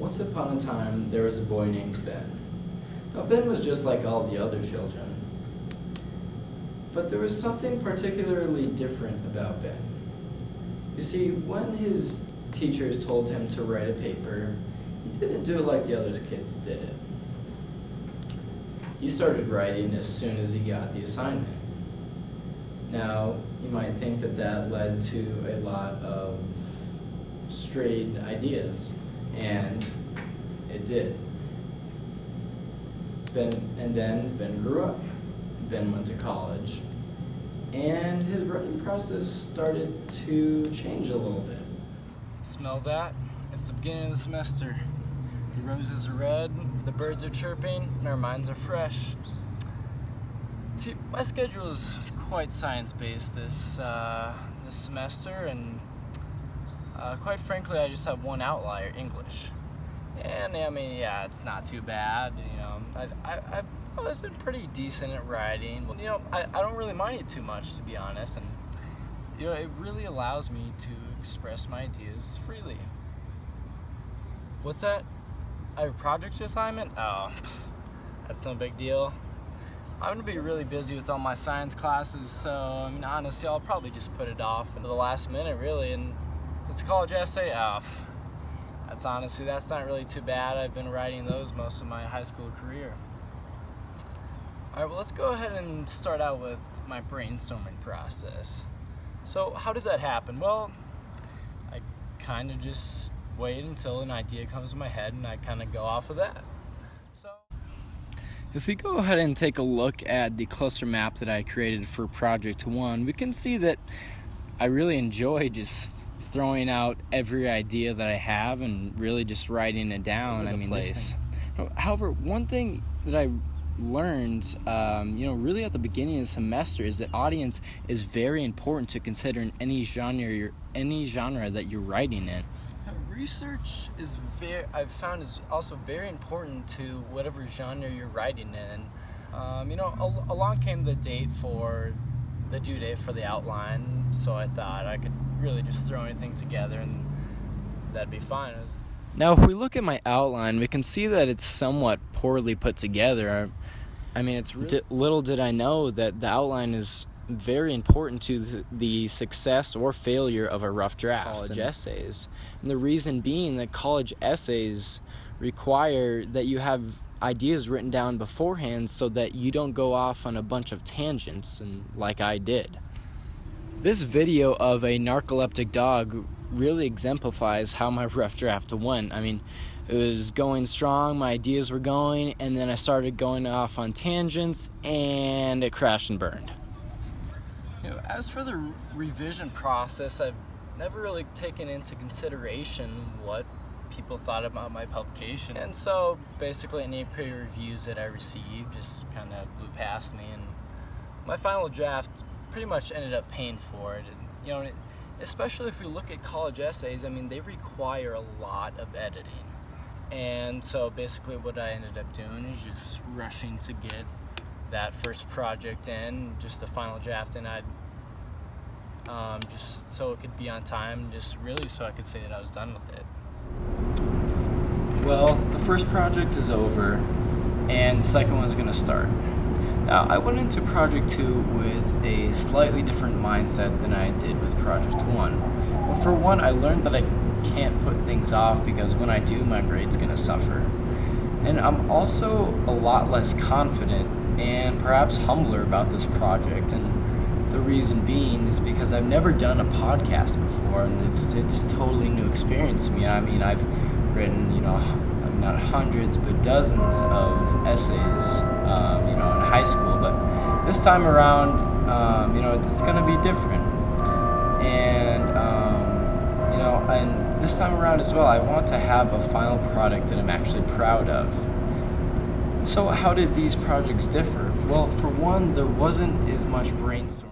Once upon a time, there was a boy named Ben. Now, Ben was just like all the other children. But there was something particularly different about Ben. You see, when his teachers told him to write a paper, he didn't do it like the other kids did it. He started writing as soon as he got the assignment. Now, you might think that that led to a lot of strayed ideas, and it did. Then Ben grew up. Ben went to college, and his writing process started to change a little bit. Smell that? It's the beginning of the semester. The roses are red, the birds are chirping, and our minds are fresh. See, my schedule is quite science-based this semester, and quite frankly, I just have one outlier, English. And I mean, yeah, it's not too bad. You know, I've always been pretty decent at writing. You know, I don't really mind it too much, to be honest, and you know, it really allows me to express my ideas freely. What's that? I have a project assignment? Oh, that's no big deal. I'm gonna be really busy with all my science classes, so I mean, honestly, I'll probably just put it off until the last minute, really. And it's a college essay. Oh, that's not really too bad. I've been writing those most of my high school career. All right, well, let's go ahead and start out with my brainstorming process. So how does that happen? Well, I kind of just wait until an idea comes to my head, and I kind of go off of that. So if we go ahead and take a look at the cluster map that I created for Project 1, we can see that I really enjoy just throwing out every idea that I have and really just writing it down. However, one thing that I learned, really at the beginning of the semester is that audience is very important to consider in any genre that you're writing in. Research I've found is also very important to whatever genre you're writing in. Along came the due date for the outline, so I thought I could really just throw anything together and that'd be fine. Now, if we look at my outline, we can see that it's somewhat poorly put together. I mean, little did I know that the outline is very important to the success or failure of a rough draft. College essays. And the reason being that college essays require that you have ideas written down beforehand so that you don't go off on a bunch of tangents, and like I did. This video of a narcoleptic dog really exemplifies how my rough draft went. I mean, it was going strong, my ideas were going, and then I started going off on tangents, and it crashed and burned. You know, as for the revision process, I've never really taken into consideration what people thought about my publication. And so basically any peer reviews that I received just kind of blew past me, and my final draft pretty much ended up paying for it. And, you know, especially if we look at college essays, I mean, they require a lot of editing. And so basically what I ended up doing is just rushing to get that first project in, just the final draft, and I'd just so it could be on time, just really so I could say that I was done with it. Well, the first project is over, and the second one is going to start. Now, I went into Project 2 with a slightly different mindset than I did with Project 1. Well, for one, I learned that I can't put things off because when I do, my grade's going to suffer. And I'm also a lot less confident and perhaps humbler about this project, and the reason being is because I've never done a podcast before, and it's totally new experience to me. I mean, I've written, not hundreds but dozens of essays, in high school, but this time around, it's going to be different, and this time around as well, I want to have a final product that I'm actually proud of. So how did these projects differ? Well, for one, there wasn't as much brainstorming.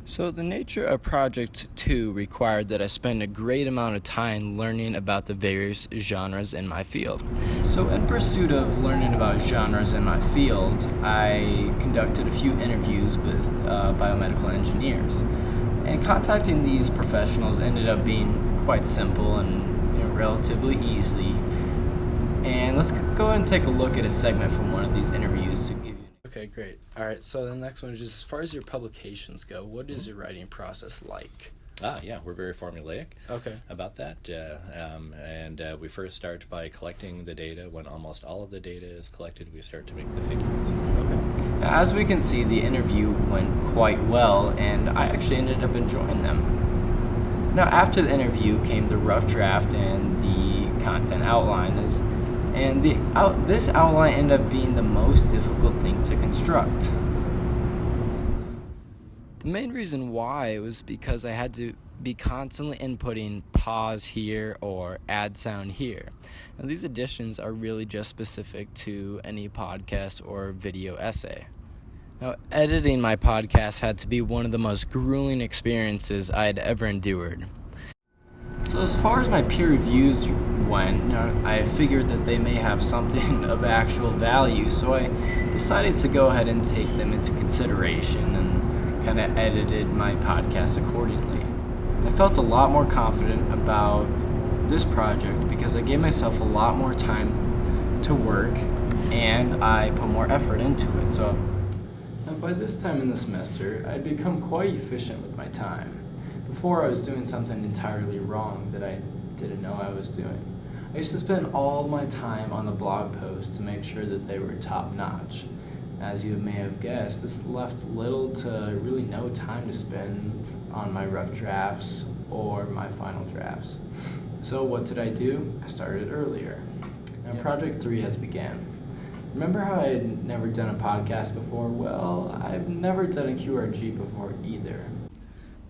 So the nature of Project 2 required that I spend a great amount of time learning about the various genres in my field. So in pursuit of learning about genres in my field, I conducted a few interviews with biomedical engineers. And contacting these professionals ended up being quite simple and relatively easily. And let's go ahead and take a look at a segment from one of these interviews to give you. Okay, great. All right, so the next one is just as far as your publications go, what is your writing process like? Yeah, we're very formulaic about that. We first start by collecting the data. When almost all of the data is collected, we start to make the figures. Okay. Now, as we can see, the interview went quite well, and I actually ended up enjoying them. Now, after the interview came the rough draft and the content outline. This outline ended up being the most difficult thing to construct. The main reason why was because I had to be constantly inputting pause here or add sound here. Now, these additions are really just specific to any podcast or video essay. Now, editing my podcast had to be one of the most grueling experiences I had ever endured. So as far as my peer reviews went, I figured that they may have something of actual value, so I decided to go ahead and take them into consideration and kind of edited my podcast accordingly. I felt a lot more confident about this project because I gave myself a lot more time to work and I put more effort into it. So now by this time in the semester, I'd become quite efficient with my time. Before, I was doing something entirely wrong that I didn't know I was doing. I used to spend all my time on the blog posts to make sure that they were top-notch. As you may have guessed, this left little to really no time to spend on my rough drafts or my final drafts. So what did I do? I started earlier. Now Project 3 has began. Remember how I had never done a podcast before? Well, I've never done a QRG before either.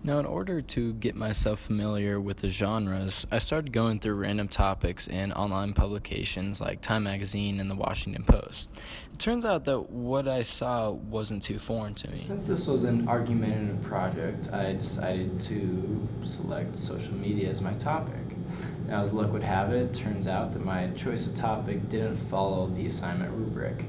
Now, in order to get myself familiar with the genres, I started going through random topics in online publications like Time Magazine and the Washington Post. It turns out that what I saw wasn't too foreign to me. Since this was an argumentative project, I decided to select social media as my topic. Now, as luck would have it, turns out that my choice of topic didn't follow the assignment rubric.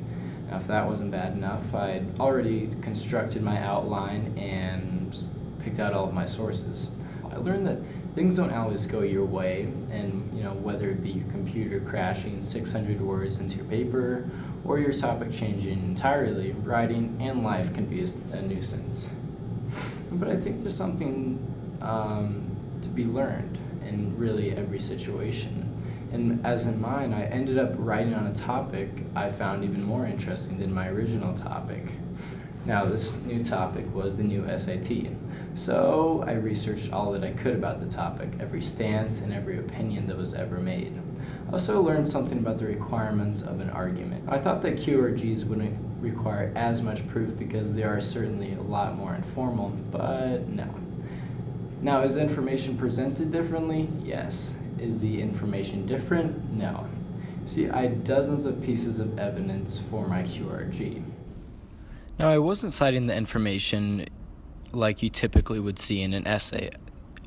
Now, if that wasn't bad enough, I'd already constructed my outline and picked out all of my sources. I learned that things don't always go your way, and whether it be your computer crashing 600 words into your paper or your topic changing entirely, writing and life can be a nuisance. But I think there's something to be learned in really every situation. And as in mine, I ended up writing on a topic I found even more interesting than my original topic. Now, this new topic was the new SAT. So I researched all that I could about the topic, every stance and every opinion that was ever made. I also learned something about the requirements of an argument. I thought that QRGs wouldn't require as much proof because they are certainly a lot more informal, but no. Now, is information presented differently? Yes. Is the information different? No. See, I had dozens of pieces of evidence for my QRG. Now, I wasn't citing the information like you typically would see in an essay.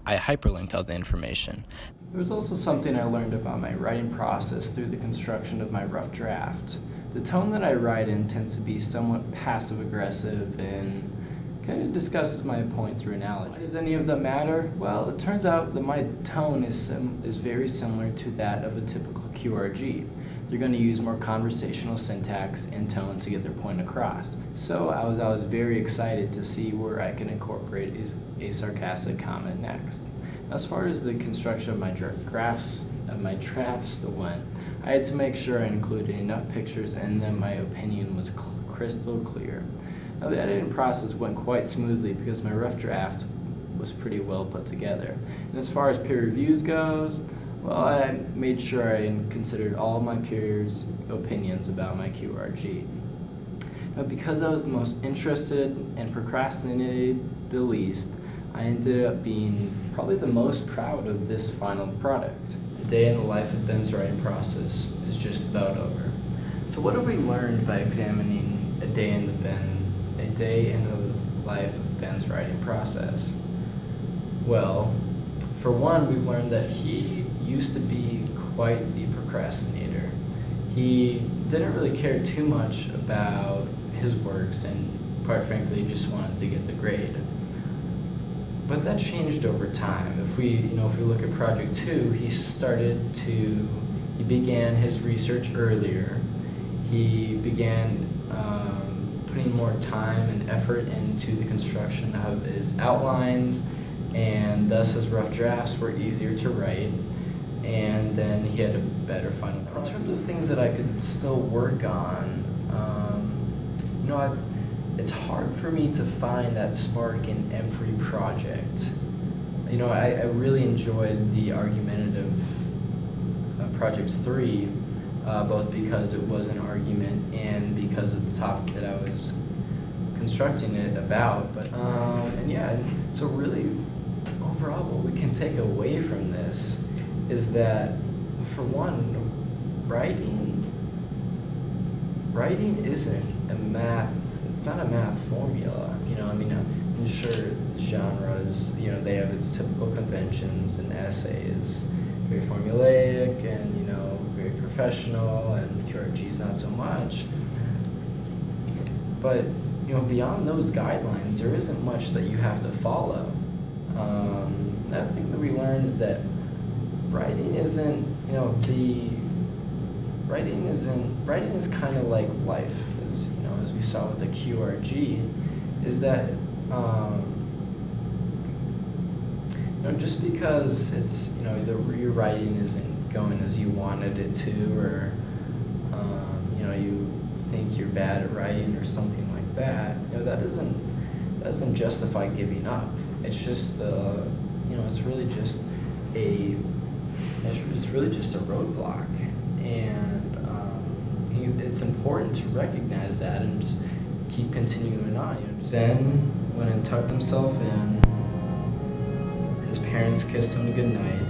I hyperlinked all the information. There was also something I learned about my writing process through the construction of my rough draft. The tone that I write in tends to be somewhat passive-aggressive and kind of discusses my point through analogy. Does any of that matter? Well, it turns out that my tone is very similar to that of a typical QRG. They're going to use more conversational syntax and tone to get their point across. So I was very excited to see where I can incorporate a sarcastic comment next. As far as the construction of my drafts went, I had to make sure I included enough pictures and that my opinion was crystal clear. Now, the editing process went quite smoothly because my rough draft was pretty well put together. And as far as peer reviews goes, well, I made sure I considered all my peers' opinions about my QRG. Now, because I was the most interested and procrastinated the least, I ended up being probably the most proud of this final product. A day in the life of Ben's writing process is just about over. So what have we learned by examining a day in the life of Ben's writing process? Well, for one, we've learned that he used to be quite the procrastinator. He didn't really care too much about his works and quite frankly just wanted to get the grade. But that changed over time. If we look at Project 2, he began his research earlier. He began putting more time and effort into the construction of his outlines, and thus his rough drafts were easier to write, and then he had a better final product. In terms of things that I could still work on, it's hard for me to find that spark in every project. I really enjoyed the argumentative Project 3, both because it was an argument and because of the topic that I was constructing it about. So really, overall, what we can take away from this is that, for one, writing isn't a math. It's not a math formula. I'm sure genres, they have its typical conventions, and essay is very formulaic and very professional, and QRG is not so much. But beyond those guidelines, there isn't much that you have to follow. Another thing that we learned is that writing isn't, writing is kind of like life, as we saw with the QRG, is that just because it's your writing isn't going as you wanted it to, or you think you're bad at writing or something like that, that doesn't justify giving up. It's just it's really just a roadblock, and it's important to recognize that and just keep continuing on. Then went and tucked himself in. His parents kissed him goodnight,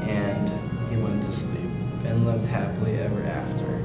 and he went to sleep. Ben lived happily ever after.